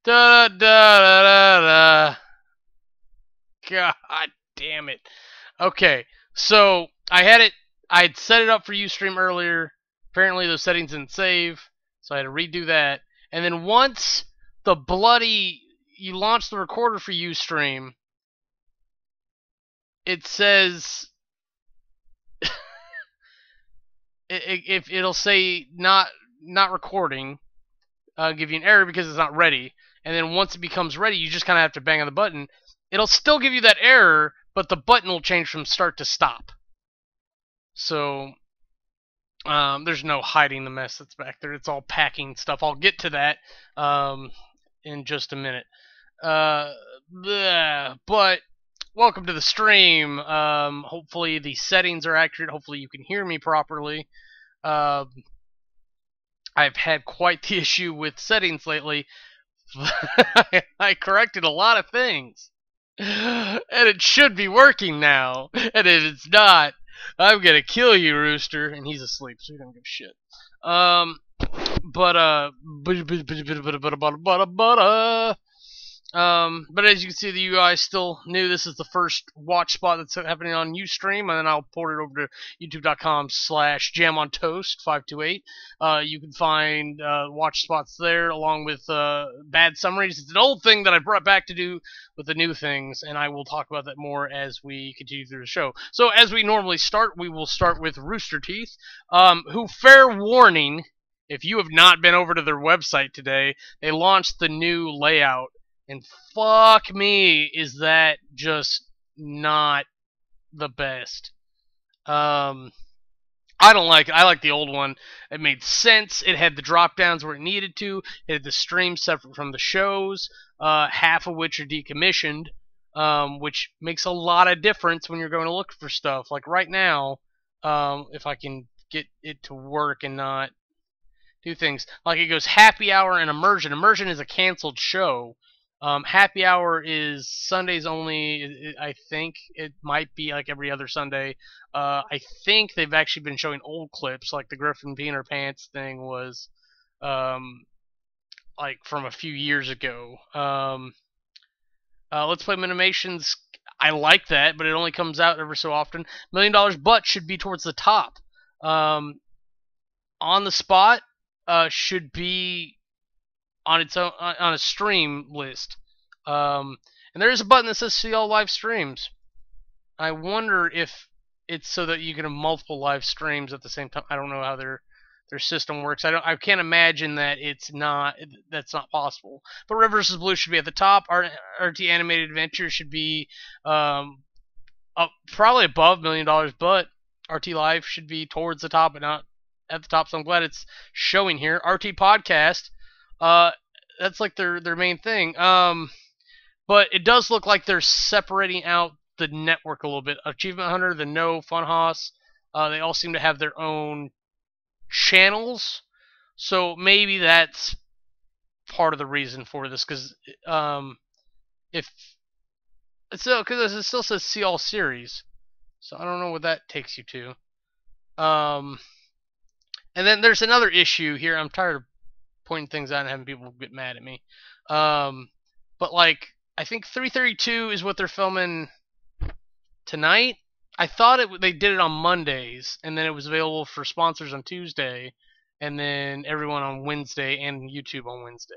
Da da da da da. God damn it. Okay, so I'd set it up for Ustream earlier. Apparently those settings didn't save, so I had to redo that. And then once you launch the recorder for Ustream, it says if it'll say not recording, give you an error because it's not ready. And then once it becomes ready, you just kind of have to bang on the button. It'll still give you that error, but the button will change from start to stop. So there's no hiding the mess that's back there. It's all packing stuff. I'll get to that in just a minute. But welcome to the stream. Hopefully the settings are accurate. Hopefully you can hear me properly. I've had quite the issue with settings lately. I corrected a lot of things. And it should be working now. And if it's not, I'm gonna kill you, Rooster. And he's asleep, so he don't give a shit. But as you can see, the UI is still new. This is the first watch spot that's happening on Ustream, and then I'll port it over to youtube.com/jamontoast528. You can find watch spots there, along with bad summaries. It's an old thing that I brought back to do with the new things, and I will talk about that more as we continue through the show. So as we normally start, we will start with Rooster Teeth, who, fair warning, if you have not been over to their website today, they launched the new layout. And fuck me, is that just not the best. I don't like it. I like the old one. It made sense. It had the drop downs where it needed to. It had the streams separate from the shows, half of which are decommissioned, which makes a lot of difference when you're going to look for stuff. Like right now, if I can get it to work and not do things. Like it goes happy hour and immersion. Immersion is a canceled show. Happy hour is Sundays only. I think it might be like every other Sunday. I think they've actually been showing old clips, like the Griffin Peanut Pants thing was, like from a few years ago. Let's Play Minimations. I like that, but it only comes out every so often. $1 Million Butt should be towards the top. On the Spot should be on its own on a stream list, and there is a button that says see all live streams. I wonder if it's so that you can have multiple live streams at the same time. I don't know how their system works. I can't imagine that that's not possible. But Red vs. Blue should be at the top. RT Animated Adventure should be up probably above $1 Million, but RT Live should be towards the top and not at the top. So I'm glad it's showing here. RT Podcast. That's like their main thing. But it does look like they're separating out the network a little bit. Achievement Hunter, the No, Funhouse, they all seem to have their own channels. So maybe that's part of the reason for this, because if because it still says see all series, so I don't know what that takes you to. And then there's another issue here. I'm tired of pointing things out and having people get mad at me. But like, I think 332 is what they're filming tonight. I thought they did it on Mondays, and then it was available for sponsors on Tuesday, and then everyone on Wednesday, and YouTube on Wednesday.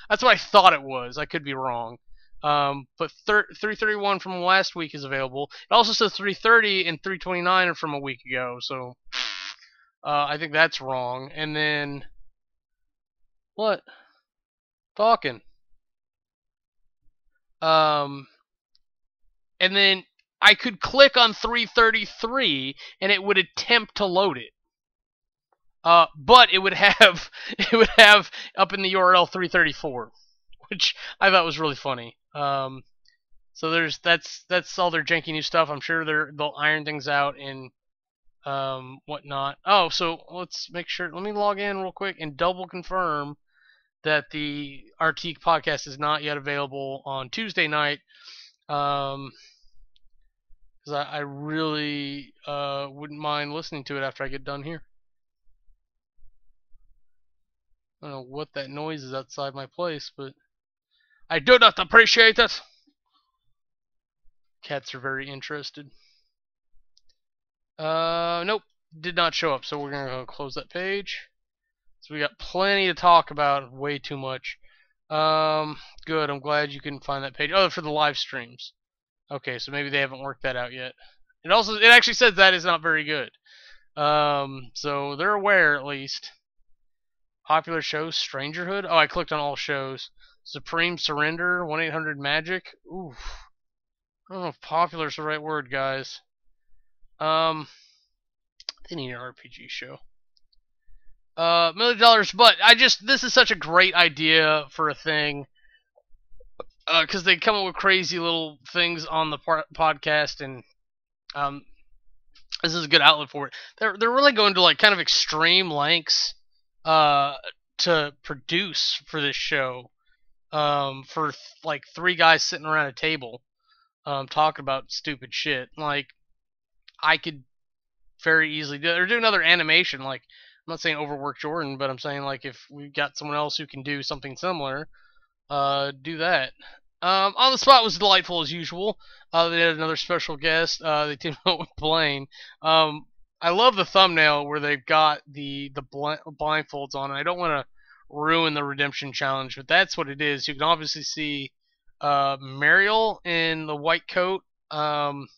That's what I thought it was. I could be wrong. But 331 from last week is available. It also says 330 and 329 are from a week ago, so I think that's wrong. And then what? Talking. And then I could click on 333 and it would attempt to load it. But it would have up in the URL 334, which I thought was really funny. So that's all their janky new stuff. I'm sure they'll iron things out and whatnot. Oh, so let's make sure. Let me log in real quick and double confirm that the RT podcast is not yet available on Tuesday night. Because I really wouldn't mind listening to it after I get done here. I don't know what that noise is outside my place, but I do not appreciate it. Cats are very interested. Nope, did not show up. So we're gonna go close that page. So we got plenty to talk about. Way too much. Good. I'm glad you couldn't find that page. Oh, for the live streams. Okay, so maybe they haven't worked that out yet. It actually says that is not very good. So they're aware at least. Popular shows, Strangerhood. Oh, I clicked on all shows. Supreme Surrender, 1-800-MAGIC. Oof. I don't know if popular is the right word, guys. They need an RPG show. $1 million, but this is such a great idea for a thing. Because they come up with crazy little things on the podcast, and this is a good outlet for it. They're really going to like kind of extreme lengths to produce for this show. For like 3 guys sitting around a table, talking about stupid shit. Like, I could very easily do it. Or do another animation. Like, I'm not saying overwork Jordan, but I'm saying like if we got someone else who can do something similar, do that. On the spot was delightful as usual. They had another special guest. They teamed up with Blaine. I love the thumbnail where they've got the blindfolds on. I don't want to ruin the redemption challenge, but that's what it is. You can obviously see Mariel in the white coat, and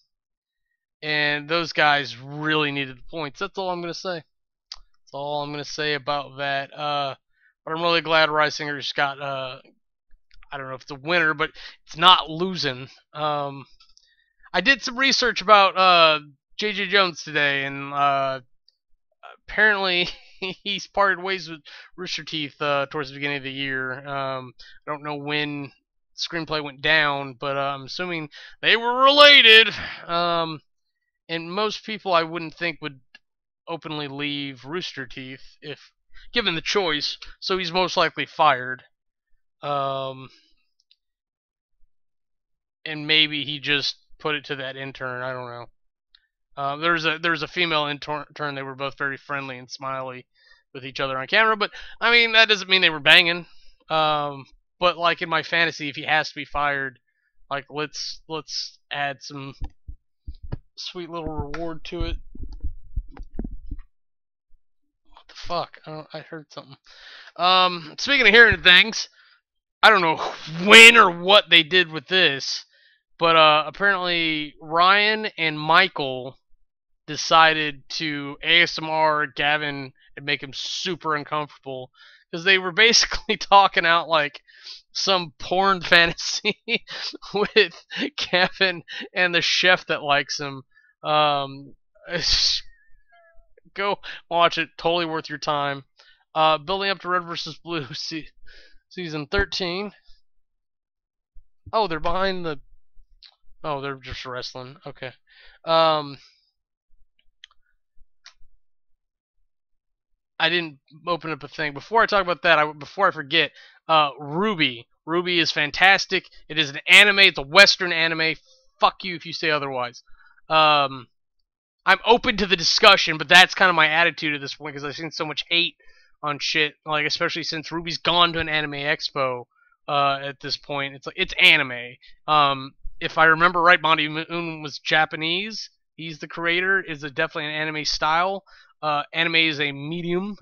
those guys really needed the points. That's all I'm gonna say. That's all I'm gonna say about that. But I'm really glad Risinger's got I don't know if it's a winner, but it's not losing. I did some research about J.J. Jones today, and apparently he's parted ways with Rooster Teeth towards the beginning of the year. I don't know when screenplay went down, but I'm assuming they were related. And most people I wouldn't think would openly leave Rooster Teeth if given the choice, so he's most likely fired. And maybe he just put it to that intern. I don't know. There's a female intern. They were both very friendly and smiley with each other on camera. But I mean, that doesn't mean they were banging. But like in my fantasy, if he has to be fired, like let's add some sweet little reward to it. What the fuck? I heard something. Speaking of hearing things, I don't know when or what they did with this, but apparently Ryan and Michael decided to ASMR Gavin and make him super uncomfortable because they were basically talking out like some porn fantasy with Gavin and the chef that likes him. Go watch it. Totally worth your time. Building up to Red vs. Blue season 13. Oh, they're behind the... Oh, they're just wrestling. Okay. I didn't open up a thing. Before I talk about that, before I forget, Ruby. Ruby is fantastic. It is an anime. It's a Western anime. Fuck you if you say otherwise. I'm open to the discussion, but that's kind of my attitude at this point because I've seen so much hate on shit, like especially since Ruby's gone to an anime expo. At this point, it's like it's anime. If I remember right, Monty Moon was Japanese. He's the creator. Is definitely an anime style. Anime is a medium.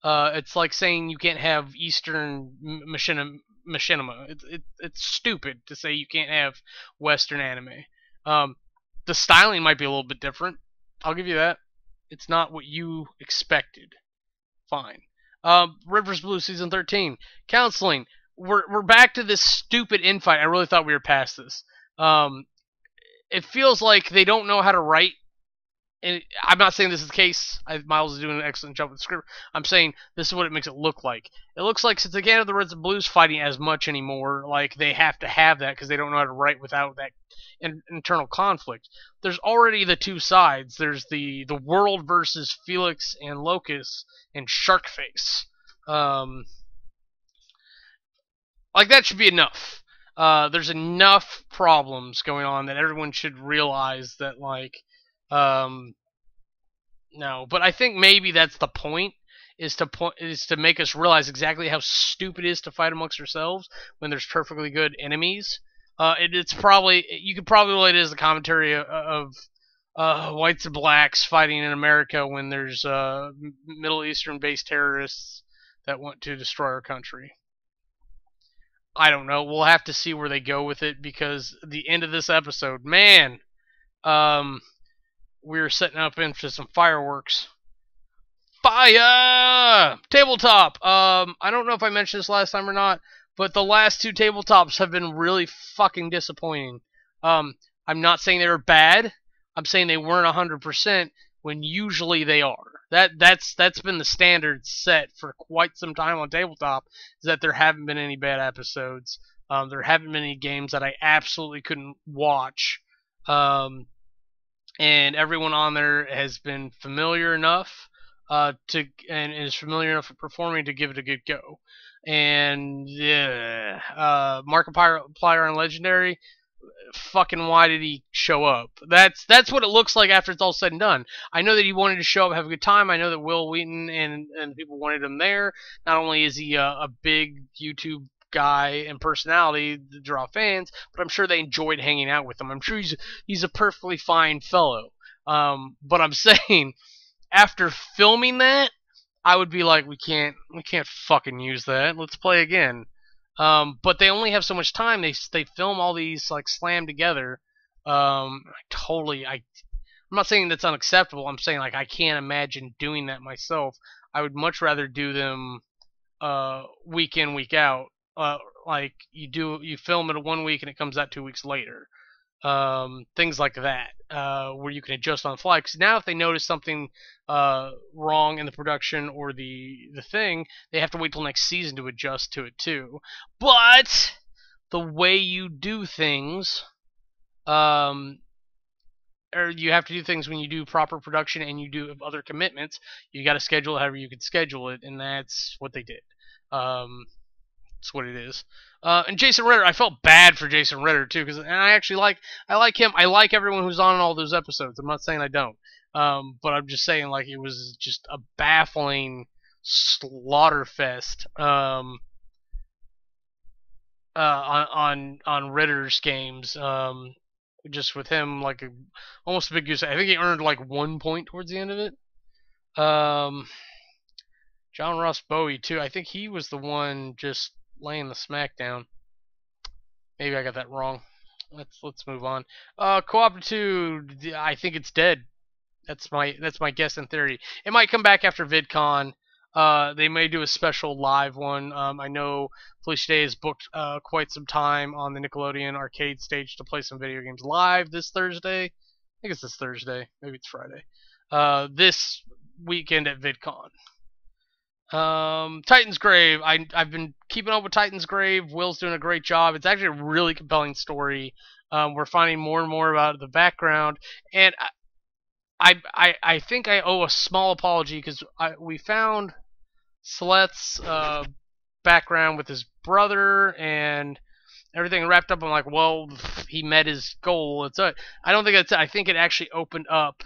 It's like saying you can't have Eastern machinima. It's stupid to say you can't have Western anime. The styling might be a little bit different. I'll give you that. It's not what you expected. Fine. Red vs. Blue season 13. Counseling. We're back to this stupid infight. I really thought we were past this. It feels like they don't know how to write. And I'm not saying this is the case. Miles is doing an excellent job with the script. I'm saying this is what it makes it look like. It looks like since they can't have the Reds and Blues fighting as much anymore, like they have to have that because they don't know how to write without that internal conflict. There's already the two sides. There's the world versus Felix and Locus and Sharkface. Like that should be enough. There's enough problems going on that everyone should realize that like no, but I think maybe that's the point, is to make us realize exactly how stupid it is to fight amongst ourselves when there's perfectly good enemies. It's probably, you could probably relate it as a commentary of whites and blacks fighting in America when there's Middle Eastern based terrorists that want to destroy our country. I don't know. We'll have to see where they go with it, because the end of this episode, man, um, we're setting up into some fireworks. Fire! Tabletop. I don't know if I mentioned this last time or not, but the last two tabletops have been really fucking disappointing. I'm not saying they were bad. I'm saying they weren't 100% when usually they are. That's been the standard set for quite some time on tabletop, is that there haven't been any bad episodes. There haven't been any games that I absolutely couldn't watch. And everyone on there has been familiar enough and is familiar enough at performing to give it a good go. And yeah, Markiplier on Legendary, fucking why did he show up? That's what it looks like after it's all said and done. I know that he wanted to show up, have a good time. I know that Will Wheaton and people wanted him there. Not only is he a big YouTube guy and personality to draw fans, but I'm sure they enjoyed hanging out with him. I'm sure he's a perfectly fine fellow. But I'm saying, after filming that, I would be like, we can't fucking use that. Let's play again. But they only have so much time. They film all these like slammed together. I'm not saying that's unacceptable. I'm saying, like, I can't imagine doing that myself. I would much rather do them week in, week out. Like you film it 1 week and it comes out 2 weeks later. Things like that, where you can adjust on the fly. Because now if they notice something wrong in the production or the thing, they have to wait till next season to adjust to it too. But the way you do things, or you have to do things when you do proper production and you do other commitments, you got to schedule it however you can schedule it, and that's what they did. That's what it is. And Jason Ritter, I felt bad for Jason Ritter too, because I actually like him. I like everyone who's on all those episodes. I'm not saying I don't, but I'm just saying, like, it was just a baffling slaughter fest on Ritter's games. Just with him, like, almost a big goose. I think he earned like 1 point towards the end of it. John Ross Bowie too. I think he was the one just laying the smackdown. Maybe I got that wrong. Let's move on. Cooperative, I think it's dead. That's my guess in theory. It might come back after VidCon. They may do a special live one. I know Felicia Day has booked quite some time on the Nickelodeon arcade stage to play some video games live this Thursday. I think it's this Thursday. Maybe it's Friday. This weekend at VidCon. Titan's Grave. I've been keeping up with Titan's Grave. Will's doing a great job. It's actually a really compelling story. We're finding more and more about the background, and I think I owe a small apology, because we found Sleth's background with his brother and everything wrapped up. I'm like, well, he met his goal. I don't think that's it. I think it actually opened up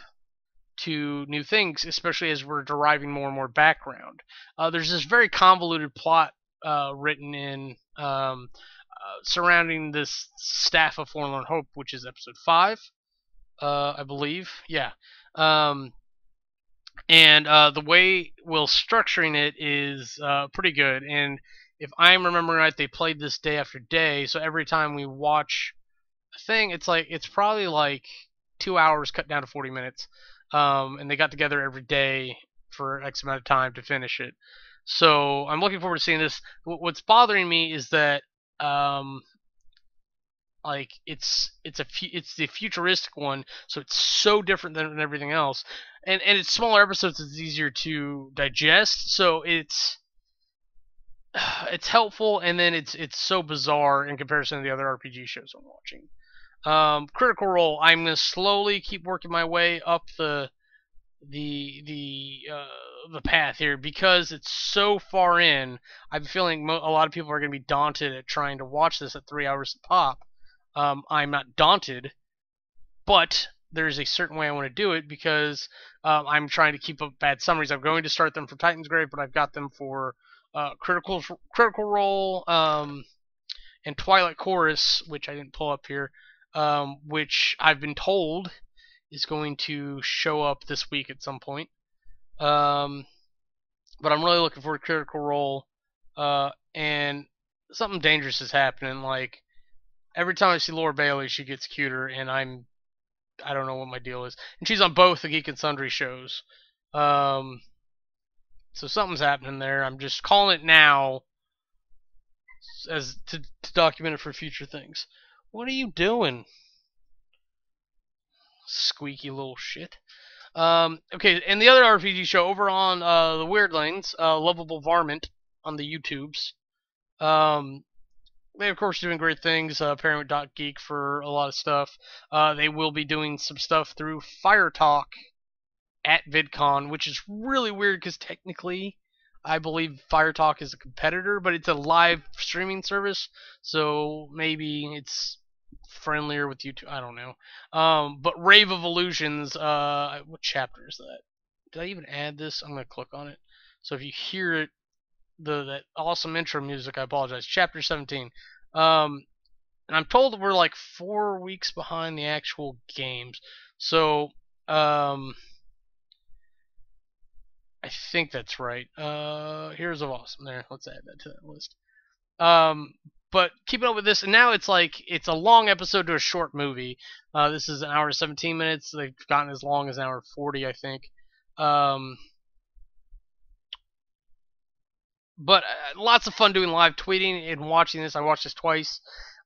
to new things, especially as we're deriving more and more background. There's this very convoluted plot written in surrounding this staff of Forlorn Hope, which is episode 5, I believe. Yeah. And the way Will's structuring it is pretty good. And if I'm remembering right, they played this day after day. So every time we watch a thing, it's probably like 2 hours cut down to 40 minutes. And they got together every day for X amount of time to finish it. So I'm looking forward to seeing this. What's bothering me is that like it's the futuristic one, so it's so different than everything else, and it's smaller episodes. It's easier to digest, so it's helpful, and then it's so bizarre in comparison to the other RPG shows I'm watching. Critical Role. I'm gonna slowly keep working my way up the path here, because it's so far in. I'm feeling a lot of people are gonna be daunted at trying to watch this at 3 hours a pop. I'm not daunted, but there's a certain way I want to do it because I'm trying to keep up bad summaries. I'm going to start them for Titan's Grave, but I've got them for Critical Role and Twilight Chorus, which I didn't pull up here, which I've been told is going to show up this week at some point. But I'm really looking for a Critical Role, and something dangerous is happening. Like every time I see Laura Bailey, she gets cuter, and I don't know what my deal is. And she's on both the Geek and Sundry shows. So something's happening there. I'm just calling it now as to document it for future things. What are you doing? Squeaky little shit. Okay, and the other RPG show over on the Weird Lanes, Lovable Varmint on the YouTubes. They of course doing great things. Pairing with .geek for a lot of stuff. They will be doing some stuff through Fire Talk at VidCon, which is really weird because technically, I believe Fire Talk is a competitor, but it's a live streaming service, so maybe it's friendlier with YouTube. I don't know. But Rave of Illusions. What chapter is that? Did I even add this? I'm gonna click on it. So if you hear it, that awesome intro music, I apologize. Chapter 17. And I'm told that we're like 4 weeks behind the actual games. So, I think that's right. Heroes of Awesome. There, let's add that to that list. But keeping up with this, and now it's like it's a long episode to a short movie. This is an hour and 17 minutes. They've gotten as long as an hour and 40, I think. But lots of fun doing live tweeting and watching this. I watched this twice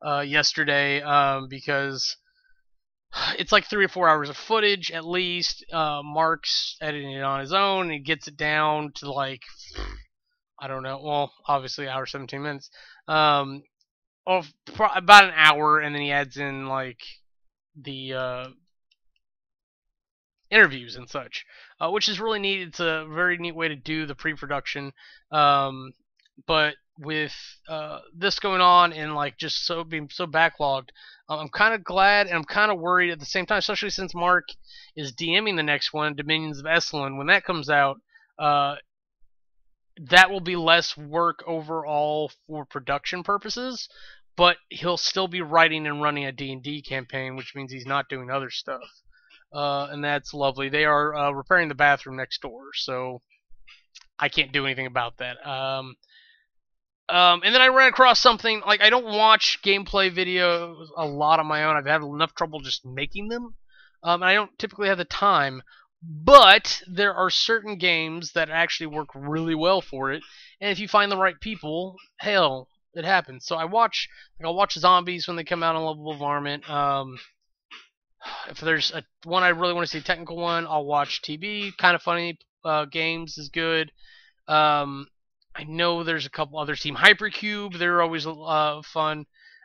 yesterday because it's like 3 or 4 hours of footage at least. Mark's editing it on his own, and he gets it down to like, I don't know. Well, obviously, hour 17 minutes. About an hour, and then he adds in like the interviews and such, which is really neat. It's a very neat way to do the pre-production. But with this going on and like just being so backlogged, I'm kind of glad and I'm kind of worried at the same time, especially since Mark is DMing the next one, Dominions of Esalen. When that comes out, that will be less work overall for production purposes, but he'll still be writing and running a D&D campaign, which means he's not doing other stuff. And that's lovely. They are repairing the bathroom next door, so I can't do anything about that. And then I ran across something, like I don't watch gameplay videos a lot on my own. I've had enough trouble just making them, and I don't typically have the time. But there are certain games that actually work really well for it, and if you find the right people, hell, it happens. So I'll watch zombies when they come out on Lovable Varmint. If there's one I really want to see, a technical one, I'll watch TB. Kind of Funny Games is good. I know there's a couple others. Team Hypercube, they're always fun.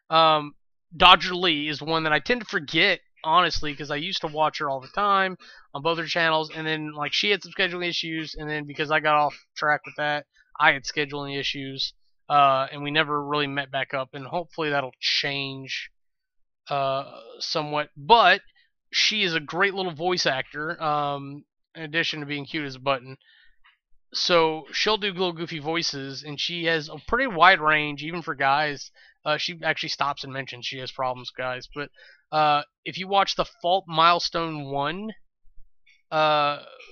Dodger Lee is one that I tend to forget, honestly, because I used to watch her all the time on both her channels, and then like she had some scheduling issues, and then because I got off track with that, I had scheduling issues, and we never really met back up, and hopefully that'll change somewhat. But she is a great little voice actor, in addition to being cute as a button. So she'll do little goofy voices, and she has a pretty wide range, even for guys. She actually stops and mentions she has problems, guys. But if you watch the Fault Milestone 1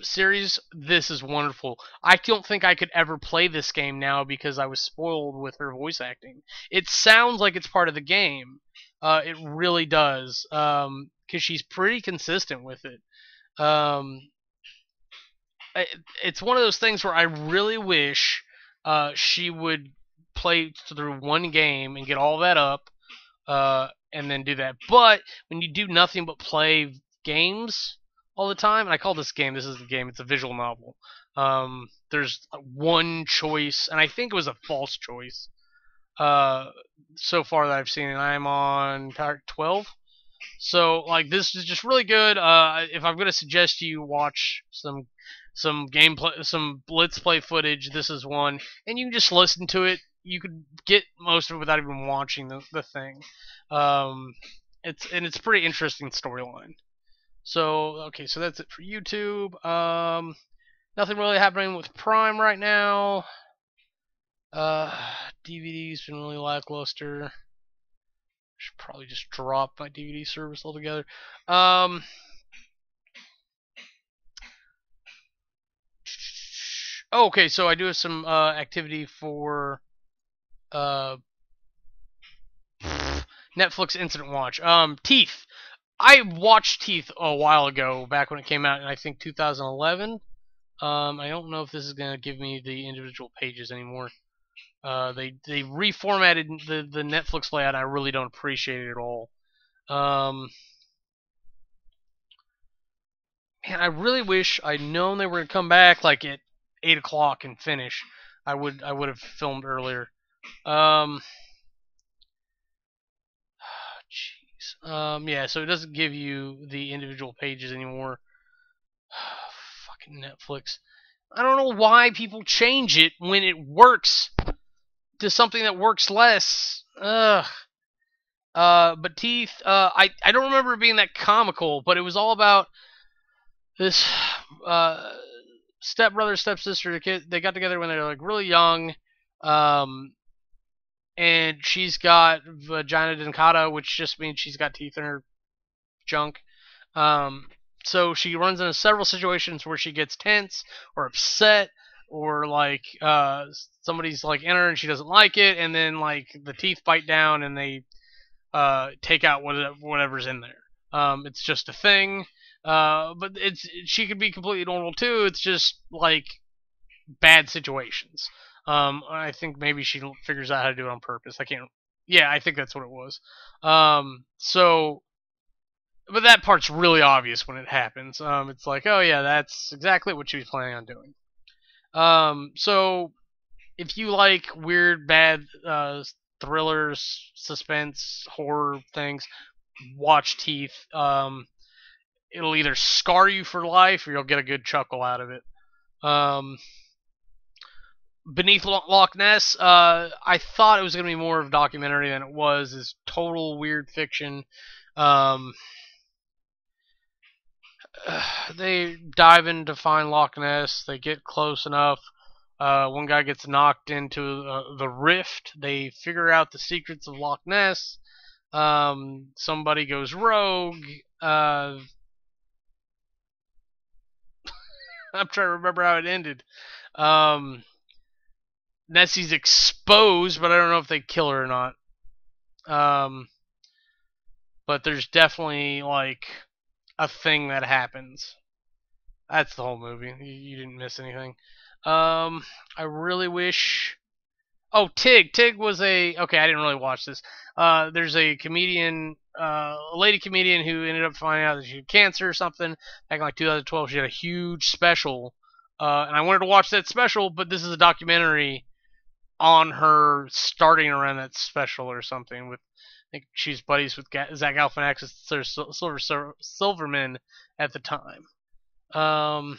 series, this is wonderful. I don't think I could ever play this game now because I was spoiled with her voice acting. It sounds like it's part of the game. It really does, because she's pretty consistent with it. It's one of those things where I really wish she would play through one game and get all that up, and then do that. But when you do nothing but play games all the time, and I call this game, this is the game, it's a visual novel. There's one choice, and I think it was a false choice so far that I've seen, and I'm on 12. So like this is just really good. If I'm gonna suggest you watch some gameplay, some Let's Play footage, this is one, and you can just listen to it. You could get most of it without even watching the thing. It's a pretty interesting storyline. So okay, so that's it for YouTube. Nothing really happening with Prime right now. DVD's been really lackluster. Should probably just drop my DVD service altogether. Okay, so I do have some activity for uh, Netflix Instant Watch. Teeth. I watched Teeth a while ago, back when it came out in I think 2011. I don't know if this is gonna give me the individual pages anymore. They reformatted the Netflix layout. I really don't appreciate it at all. Man, I really wish I'd known they were gonna come back like at 8 o'clock and finish. I would have filmed earlier. Um, Jeez. Yeah, so it doesn't give you the individual pages anymore. Fucking Netflix. I don't know why people change it when it works to something that works less. Ugh. But Teeth, I don't remember it being that comical, but it was all about this stepbrother, stepsister, kid. They got together when they were like really young, um, and she's got vagina dentata, which just means she's got teeth in her junk. Um, so she runs into several situations where she gets tense or upset, or like somebody's like in her and she doesn't like it, and then like the teeth bite down and they take out whatever's in there. It's just a thing. But she could be completely normal too. It's just like bad situations. I think maybe she figures out how to do it on purpose. I can't. Yeah, I think that's what it was. So, but that part's really obvious when it happens. It's like, oh yeah, that's exactly what she was planning on doing. So if you like weird, bad thrillers, suspense, horror things, watch Teeth. It'll either scar you for life or you'll get a good chuckle out of it. Um, Beneath Loch Ness, I thought it was going to be more of a documentary than it was. It's total weird fiction. Um, they dive in to find Loch Ness. They get close enough. One guy gets knocked into the rift. They figure out the secrets of Loch Ness. Somebody goes rogue. I'm trying to remember how it ended. Nessie's exposed, but I don't know if they kill her or not. But there's definitely like a thing that happens. That's the whole movie. You didn't miss anything. I really wish. Oh, Tig. Tig was a. Okay, I didn't really watch this. There's a comedian, a lady comedian who ended up finding out that she had cancer or something back in like 2012. She had a huge special, and I wanted to watch that special, but this is a documentary on her starting around that special or something. With I think she's buddies with Zach Galifianakis, Silverman at the time. Um,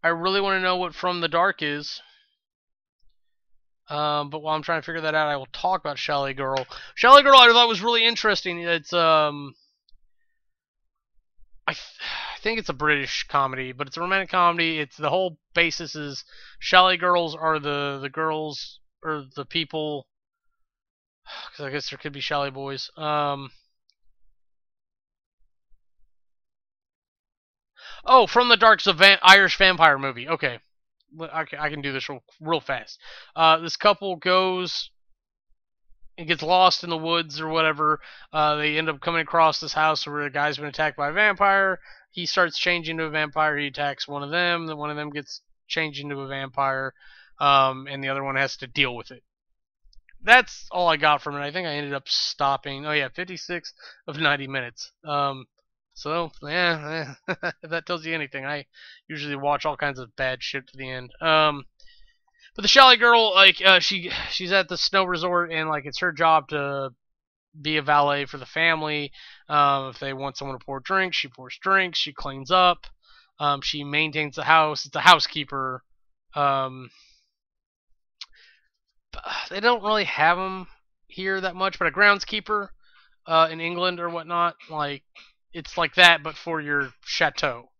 I really want to know what From the Dark is. But while I'm trying to figure that out, I will talk about Chalet Girl. Chalet Girl, I thought was really interesting. It's I think it's a British comedy, but it's a romantic comedy. It's the whole basis is Chalet Girls are the girls or the people. Because I guess there could be Chalet Boys. Oh, From the Dark is a Irish vampire movie. Okay. I can do this real fast. This couple goes and gets lost in the woods or whatever. They end up coming across this house where a guy's been attacked by a vampire. He starts changing to a vampire. He attacks one of them. Then one of them gets changed into a vampire, and the other one has to deal with it. That's all I got from it. I think I ended up stopping. Oh yeah, 56 of 90 minutes. So yeah, if that tells you anything, I usually watch all kinds of bad shit to the end. But the Chalet Girl, like, she's at the snow resort, and like it's her job to be a valet for the family. If they want someone to pour drinks, she pours drinks. She cleans up. She maintains the house. It's a housekeeper. They don't really have them here that much, but a groundskeeper in England or whatnot, like it's like that, but for your chateau,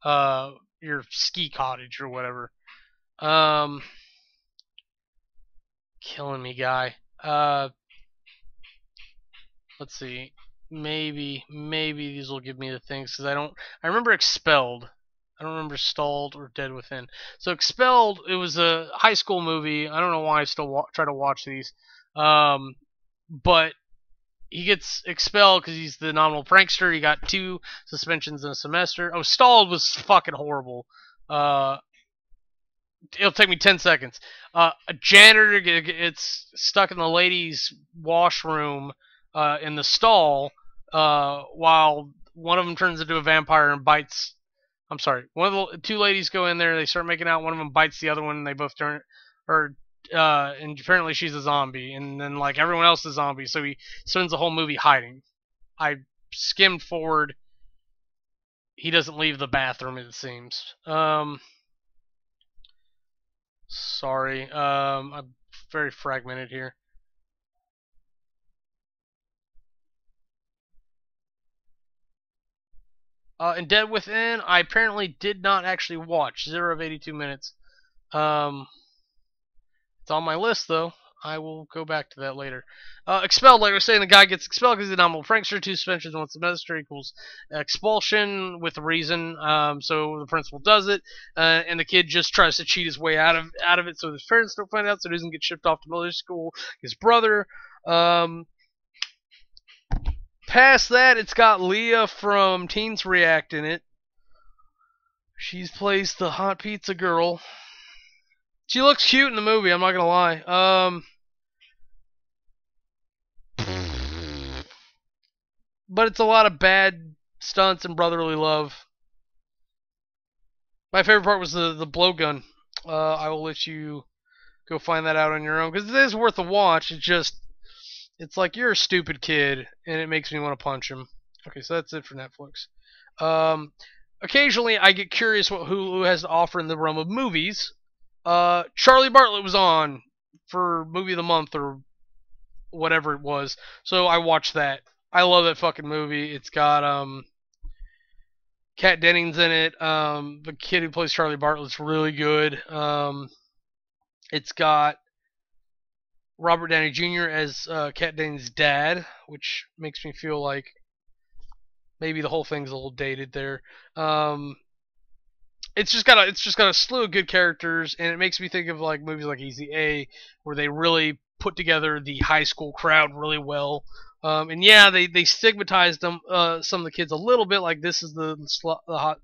your ski cottage or whatever. Um, Killing me, guy. Let's see. Maybe these will give me the things because I don't. I remember Expelled. I don't remember Stalled or Dead Within. So Expelled, it was a high school movie. I don't know why I still try to watch these. But he gets expelled because he's the nominal prankster. He got 2 suspensions in a semester. Oh, Stalled was fucking horrible. Uh, it'll take me 10 seconds. A janitor gets stuck in the ladies' washroom in the stall while one of them turns into a vampire and bites. I'm sorry. One of the 2 ladies go in there. They start making out. One of them bites the other one, and they both turn. Or and apparently she's a zombie, and then like everyone else is zombies. So he spends the whole movie hiding. I skimmed forward. He doesn't leave the bathroom. It seems. Sorry. I'm very fragmented here. And Dead Within, I apparently did not actually watch. 0 of 82 minutes. Um, it's on my list though. I will go back to that later. Expelled, like I was saying, the guy gets expelled because he's a nominal prankster. 2 suspensions, 1 semester equals expulsion with a reason. So the principal does it, and the kid just tries to cheat his way out of it, so his parents don't find out, so he doesn't get shipped off to military school. His brother. Past that, it's got Leah from Teens React in it. She plays the hot pizza girl. She looks cute in the movie. I'm not gonna lie. But it's a lot of bad stunts and brotherly love. My favorite part was the blowgun. I will let you go find that out on your own because it is worth a watch. It's like you're a stupid kid, and it makes me want to punch him. Okay, so that's it for Netflix. Occasionally, I get curious what Hulu has to offer in the realm of movies. Charlie Bartlett was on for movie of the month or whatever it was, so I watched that. I love that fucking movie. It's got Kat Dennings in it. The kid who plays Charlie Bartlett's really good. It's got Robert Downey Jr. as Kat Dennings' dad, which makes me feel like maybe the whole thing's a little dated there. It's just got a slew of good characters, and it makes me think of like movies like Easy A, where they really put together the high school crowd really well. And yeah, they stigmatized them some of the kids a little bit, like this is the hot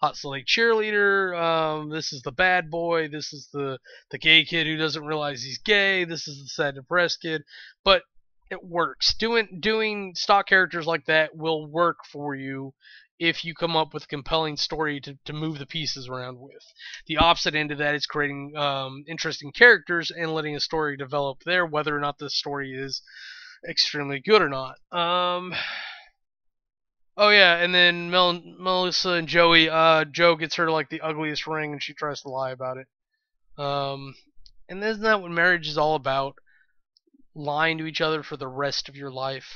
slutty cheerleader. This is the bad boy. This is the gay kid who doesn't realize he's gay. This is the sad depressed kid. But it works. Doing stock characters like that will work for you if you come up with a compelling story to move the pieces around with. The opposite end of that is creating interesting characters and letting a story develop there, whether or not the story is extremely good or not. Oh yeah, and then Melissa and Joey. Joe gets her like the ugliest ring, and she tries to lie about it. And isn't that what marriage is all about? Lying to each other for the rest of your life.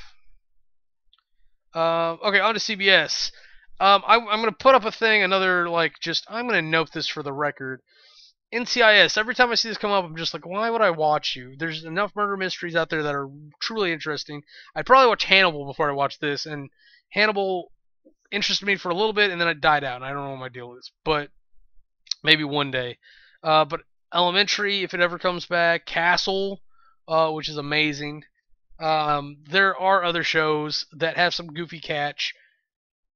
Okay, on to CBS. I'm gonna put up a thing. Another like just. I'm gonna note this for the record. NCIS. Every time I see this come up, I'm just like, why would I watch you? There's enough murder mysteries out there that are truly interesting. I'd probably watch Hannibal before I watch this, and Hannibal interested me for a little bit, and then it died out. And I don't know what my deal is, but maybe one day. But Elementary, if it ever comes back, Castle, which is amazing. There are other shows that have some goofy catch.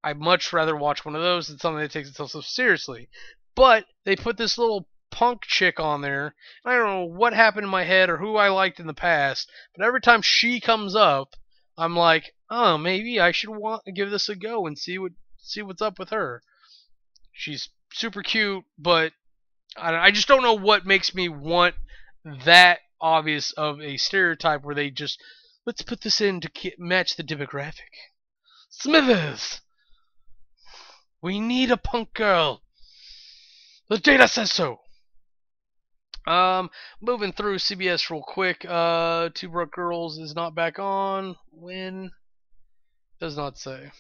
I'd much rather watch one of those than something that takes itself so seriously. But they put this little punk chick on there. I don't know what happened in my head or who I liked in the past, but every time she comes up, I'm like, oh, maybe I should give this a go and see what's up with her. She's super cute, but I just don't know what makes me want that obvious of a stereotype where they just let's put this in to match the demographic. Smithers, we need a punk girl. The data says so. Moving through CBS real quick. Two Broke Girls is not back on. When? Does not say.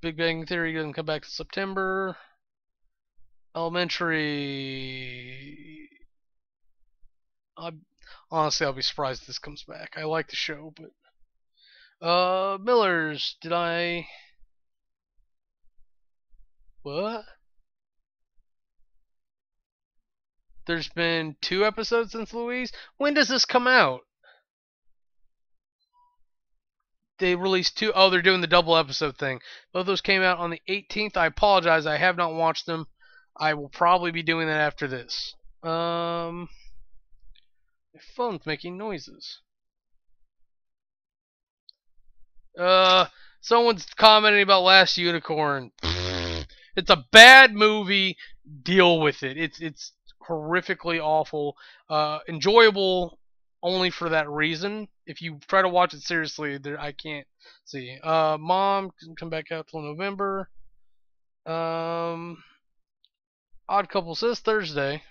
Big Bang Theory doesn't come back to September. Elementary. I, honestly, I'll be surprised if this comes back. I like the show, but Millers. Did I? What? There's been 2 episodes since Louise. When does this come out? They released two. Oh, they're doing the double episode thing. Both those came out on the 18th. I apologize. I have not watched them. I will probably be doing that after this. My phone's making noises. Someone's commenting about Last Unicorn. It's a bad movie. Deal with it. It's horrifically awful. Enjoyable only for that reason. If you try to watch it seriously, I can't see. Mom can come back out till November. Odd Couple says Thursday.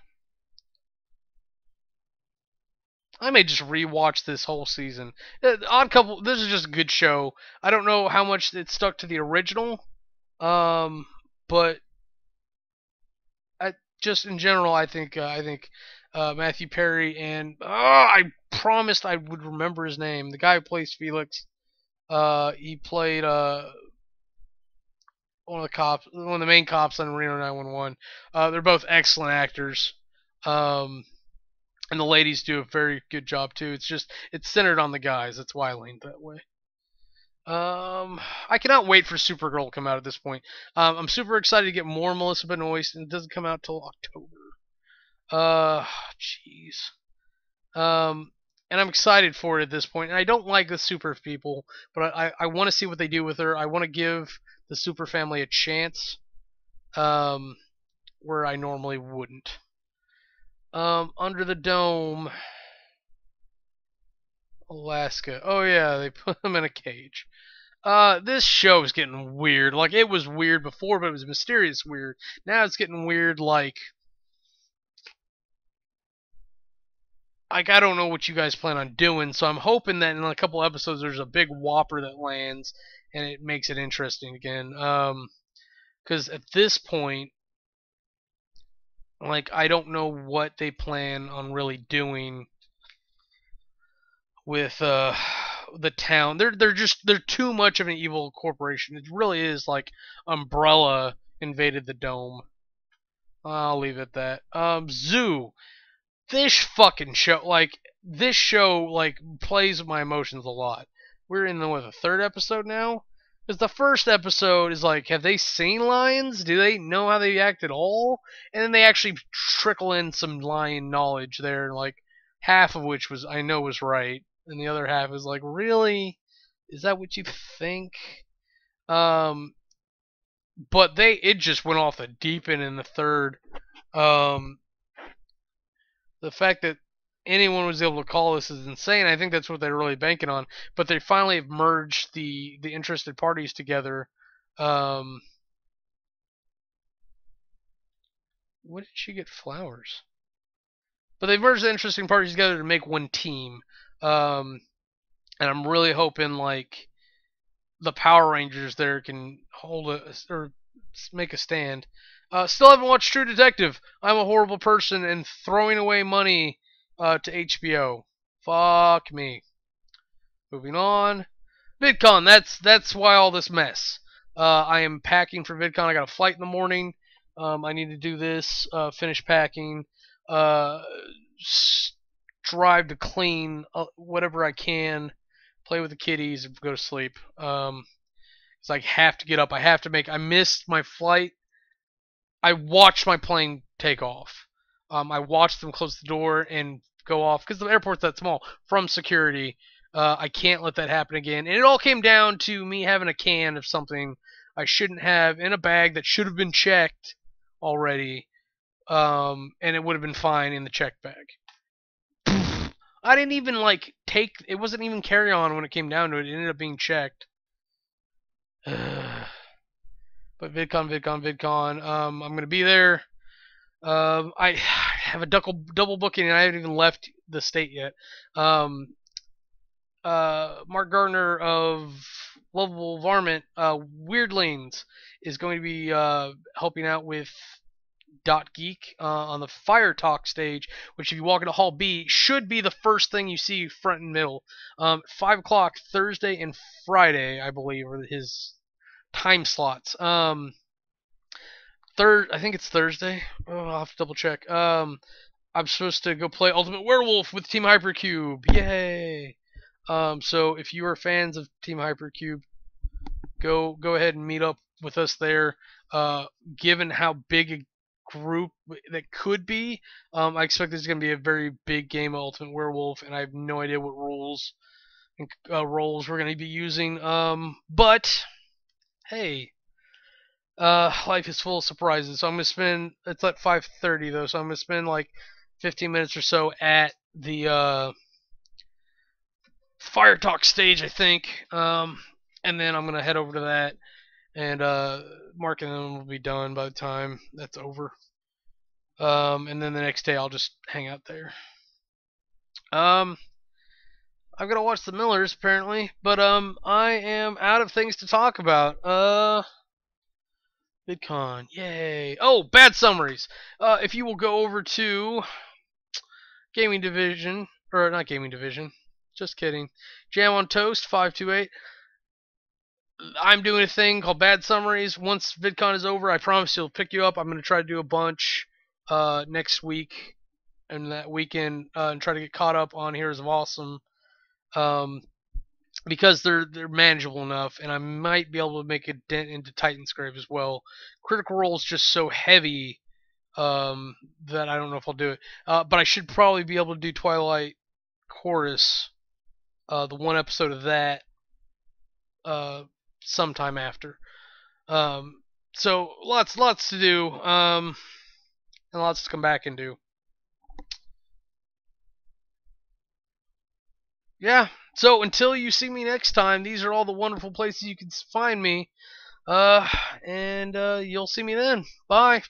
I may just rewatch this whole season. Odd Couple. This is just a good show. I don't know how much it stuck to the original, but just in general, I think Matthew Perry and I promised I would remember his name. The guy who plays Felix. He played one of the main cops on Reno 911. They're both excellent actors. And the ladies do a very good job too. It's centered on the guys. That's why I leaned that way. I cannot wait for Supergirl to come out at this point. I'm super excited to get more Melissa Benoist, and it doesn't come out till October. Jeez. And I'm excited for it at this point. And I don't like the Super people, but I want to see what they do with her. I want to give the Super family a chance, where I normally wouldn't. Under the Dome, Alaska. Oh yeah, they put him in a cage. This show is getting weird. Like, it was weird before, but it was mysterious weird. Now it's getting weird, like I don't know what you guys plan on doing, so I'm hoping that in a couple episodes there's a big whopper that lands and it makes it interesting again. Because at this point, like, I don't know what they plan on really doing with the town. They're too much of an evil corporation. It really is like Umbrella invaded the dome. I'll leave it at that. Zoo. This fucking show, plays with my emotions a lot. We're in the third episode now. Because the first episode is like, have they seen lions? Do they know how they act at all? And then they actually trickle in some lion knowledge there, like half of which I know was right, and the other half is like, really? Is that what you think? But it just went off the deep end in the third. The fact that anyone was able to call this is insane. I think that's what they're really banking on. But they finally have merged the interested parties together. What did she get? Flowers. But they've merged the interesting parties together to make one team. And I'm really hoping, like, the Power Rangers there can or make a stand. Still haven't watched True Detective. I'm a horrible person and throwing away money to HBO. Fuck me. Moving on. VidCon. That's why all this mess. I am packing for VidCon. I got a flight in the morning. I need to do this. Finish packing. Drive to clean whatever I can. Play with the kitties and go to sleep. It's like, I have to get up. I missed my flight. I watched my plane take off. I watched them close the door and go off because the airport's that small from security. I can't let that happen again. And it all came down to me having a can of something I shouldn't have in a bag that should have been checked already. And it would have been fine in the checked bag. I didn't even it wasn't even carry on when it came down to it. It ended up being checked. But VidCon. I'm gonna be there. I have a double booking, and I haven't even left the state yet. Mark Gardner of lovable varmint, Weirdlings, is going to be helping out with Dot Geek on the Fire Talk stage, which if you walk into Hall B, should be the first thing you see front and middle. 5 o'clock Thursday and Friday, I believe, are his time slots. I think it's Thursday. Oh, I'll have to double check. I'm supposed to go play Ultimate Werewolf with Team Hypercube. Yay! So if you are fans of Team Hypercube, go ahead and meet up with us there. Given how big a group that could be, I expect this is going to be a very big game of Ultimate Werewolf, and I have no idea what rules and roles we're going to be using. But hey, life is full of surprises. So I'm gonna spend. It's at 5:30 though, so I'm gonna spend like 15 minutes or so at the Fire Talk stage, I think. And then I'm gonna head over to that, and marketing will be done by the time that's over. And then the next day I'll just hang out there. I've got to watch the Millers apparently, but I am out of things to talk about. VidCon, yay! Oh, bad summaries. If you will go over to Gaming Division, or not Gaming Division, just kidding. Jam on Toast 528. I'm doing a thing called Bad Summaries. Once VidCon is over, I promise you'll pick you up. I'm going to try to do a bunch next week and that weekend and try to get caught up on Heroes of Awesome. Because they're manageable enough, and I might be able to make a dent into Titan's Grave as well. Critical Role is just so heavy that I don't know if I'll do it. But I should probably be able to do Twilight Chorus, the one episode of that, sometime after. So lots to do, and lots to come back and do. Yeah. So until you see me next time, these are all the wonderful places you can find me. And you'll see me then. Bye.